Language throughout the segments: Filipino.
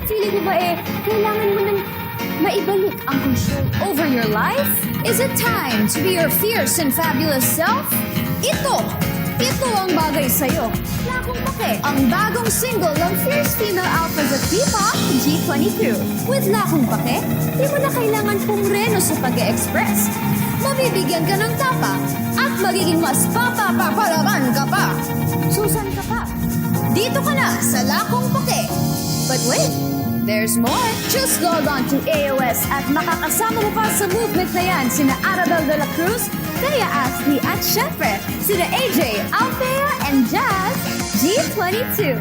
Feeling mo ba kailangan mo nang maibalik ang control over your life? Is it time to be your fierce and fabulous self? Ito ang bagay sa'yo. Lakong Pake, ang bagong single ng fierce female alphas at P-pop, G22. With Lakong Pake, di mo na kailangan pumreno sa pag-e-express. Mabibigyan ka ng tapa at magiging mas papapapalaban ka pa. Susan ka pa. Dito ka na sa Lakong Pake. But wait, there's more. Just log on to AOS at makakasama mo pa sa movement na yan sina Arabel de la Cruz, Kaya Ashley at syempre sina AJ, Althea, and Jazz, G22.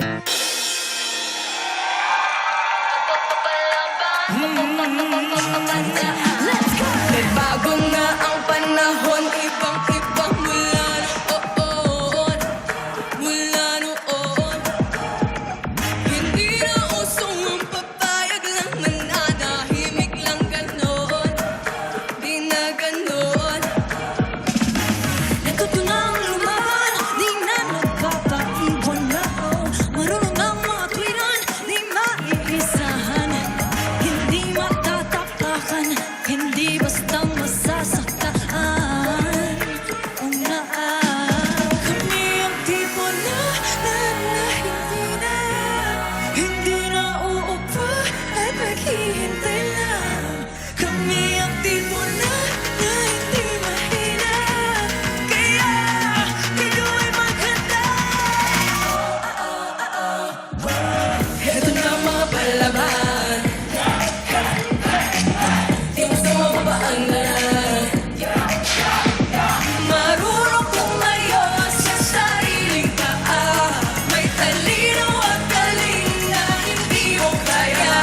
Let's go! Nagbago na ang panahon, ibang-ibang mula noon. Mula noon. Hindi na usong ang papayag lang, mananahimik lang ganon. Di na ganon. Natutunang lumaban, di na nagpapaiwan na. Marunong ang mga tuwiran, di maiisahan. Hindi matatapakan, hindi bastang masasaktan. Kami ang tipo na hindi na uupo at maghihintay lang. Kami ang tipo na hindi mahina, kaya kayo ay maghanda. Ito na ang mga palaban, di mo sa mababaan na. Marunong tumayo sa sariling paa, may talino at galing na hindi mo kaya.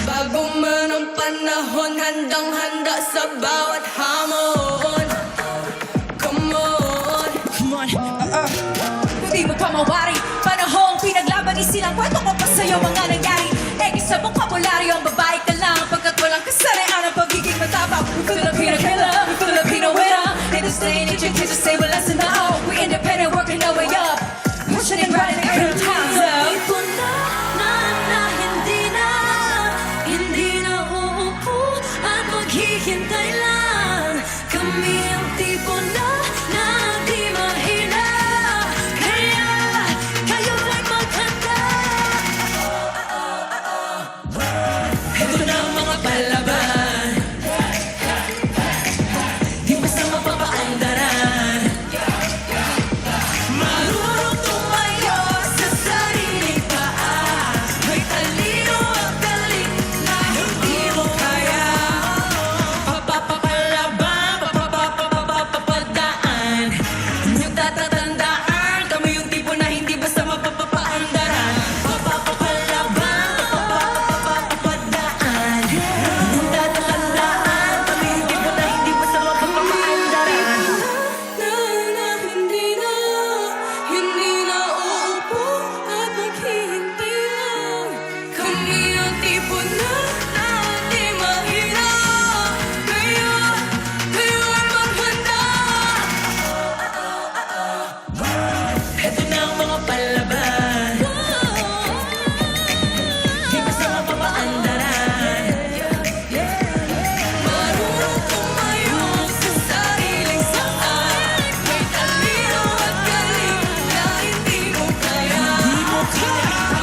Bago man ang panahon, handang-handa sa bawat hamon. Come on, come on, Hindi mo pa mawari, panahong pinaglaban isilang kwento ko pa sa'yo mga nangyari. Sa bokabularyo ang babae ka lang, pagkat walang kasarian ang pagiging matapang. We Filipino killer, we Filipino winner. In this day and age, kids are stable as now. We independent, working our way up, pushing and riding every time's up. Tipo hindi na uupo at maghihintay lang. Kami ang tipo na di mahina, kaya kayo ay maghanda. Ito na ang mga palaban, di basta mapapaandaran. Marunong tumayo sa sariling paa, may talino at galing na hindi mo kaya. Papapapalaban, papapapadaan, inyong tatatandaan, kami yung tipo na hindi basta mapapaandaran. Papapapalaban, papapapadaan, inyong tatatandaan, kami yung tipo na hindi basta mapapaandaran. Hindi na uupo at maghihintay lang. Kami ang tipo na di mahina, kaya kayo ay maghanda. Ito na ang mga palaban, di basta mapapaandaran. Marunong tumayo sa sariling saan, may talino at galing na hindi mo kaya.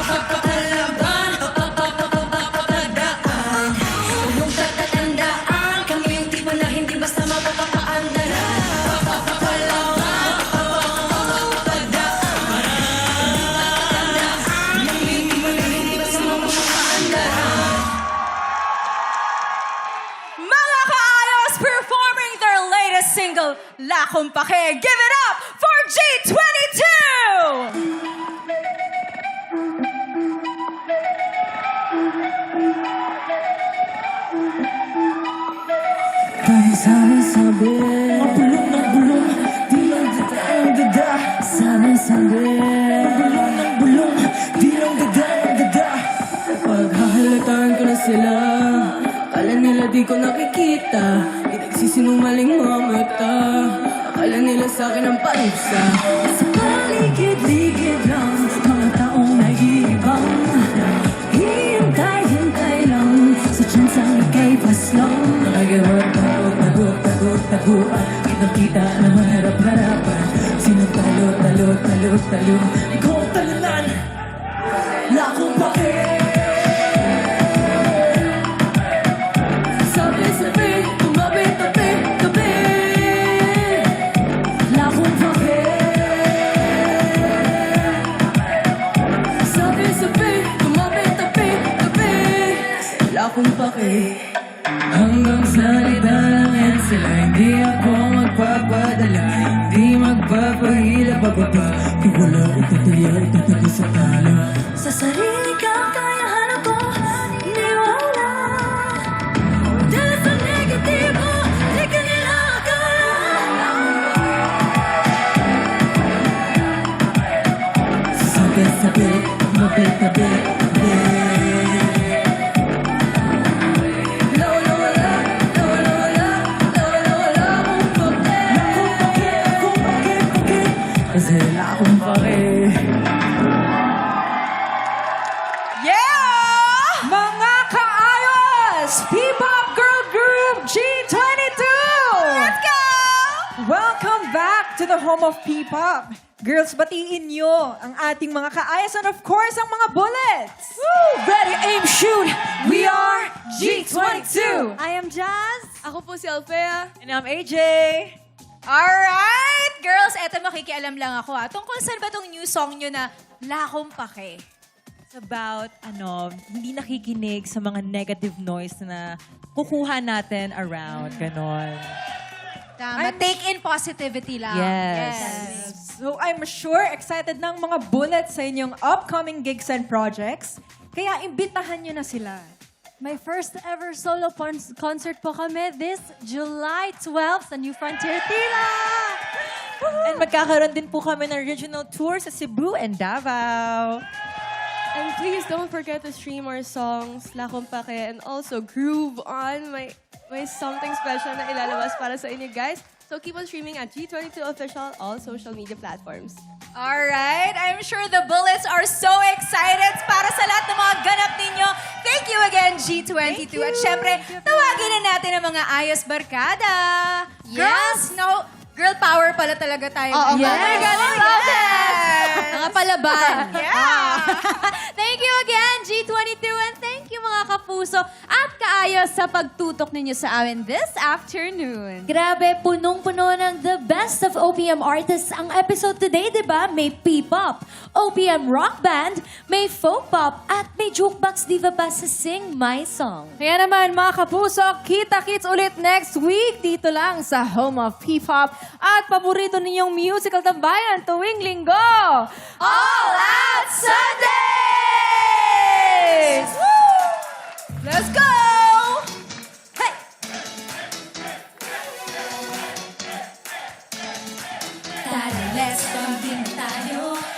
Papapalaban, papapapadaan, huwag tatatandaan, kami yung tipo na hindi basta mapapaandaran. Papapalaban, papapapadaan, kami yung tipo na hindi basta mapapaandaran. Mga kaayos performing their latest single, Lakong Pake. Give it up for G22! Dahil sabi, ang bulong ng bulong, di lang dada ang dada. Sabi, ang bulong, di lang dada ang dada. Paghahalataan ko na sila, akala nila di ko nakikita. Di nagsisinungaling mga mata, akala nila sa'kin ang parusa. Sa paligid-ligid lang, mga taong nag-iibang. Hindi tayo. Ikaw ang talunan, wala akong pake. Sabi-sabi, tumabi-tabi, tabi. Wala akong pake. Sabi-sabi, tumabi-tabi, tabi. Wala akong pake. Hanggang salita lang yan sila. Hindi ako magpapadala, hindi magpapahila. Pagpapa, wala itataya, itatagi sa tala. Sa sarili ka, kaya hanap ko, iniwala. Dahil sa negatibo, di ka nila akala. Sabi-sabi, mabi-tabi, tabi. Kasi wala akong pake. Yeah! Mga kaayos! P-pop girl group G22! Let's go! Welcome back to the home of P-pop. Girls, batiin nyo ang ating mga kaayos and of course, ang mga bullets. Woo! Ready, aim, shoot! We are G22! I am Jazz. Ako po si Alfea. And I'm AJ. Alright! Girls, eto makikialam lang ako tungkol saan ba tong new song nyo na Lakong Pake? It's about, hindi nakikinig sa mga negative noise na kukuha natin around. Ganon. Tama. Take in positivity lang. Yes. So I'm sure excited ng mga bullets sa inyong upcoming gigs and projects. Kaya imbitahan nyo na sila. My first ever solo concert po kami this July 12 sa New Frontier Tila. And magkakaroon din po kami ng regional tour sa Cebu and Davao. And please don't forget to stream our songs, Lakong Pake, and also Groove On, my something special na ilalabas para sa inyo guys. So keep on streaming at G22 Official, all social media platforms. Alright, I'm sure the bullets are so excited para sa lahat ng mga ganap ninyo. Thank you again, G22. At syempre, tawagin na natin ang mga ayos barkada. Girls, no, girl power pala talaga tayo. Oo, Yes. yes. Galing, yes. Mga palaban. Yeah. Thank you again, G22, and thank you mga kapuso at kaayos sa pagtutok ninyo sa amin this afternoon. Grabe, punong-puno ng the best of OPM artists ang episode today, di ba? May P-pop, OPM rock band, may folk pop, at may jukebox diva pa sa Sing My Song. Kaya naman mga kapuso, kita-kits ulit next week dito lang sa Home of P-pop at paborito ninyong musical tambayan tuwing linggo. All Out Sundays! Let's go! Hey! Tara, let's bambing tayo.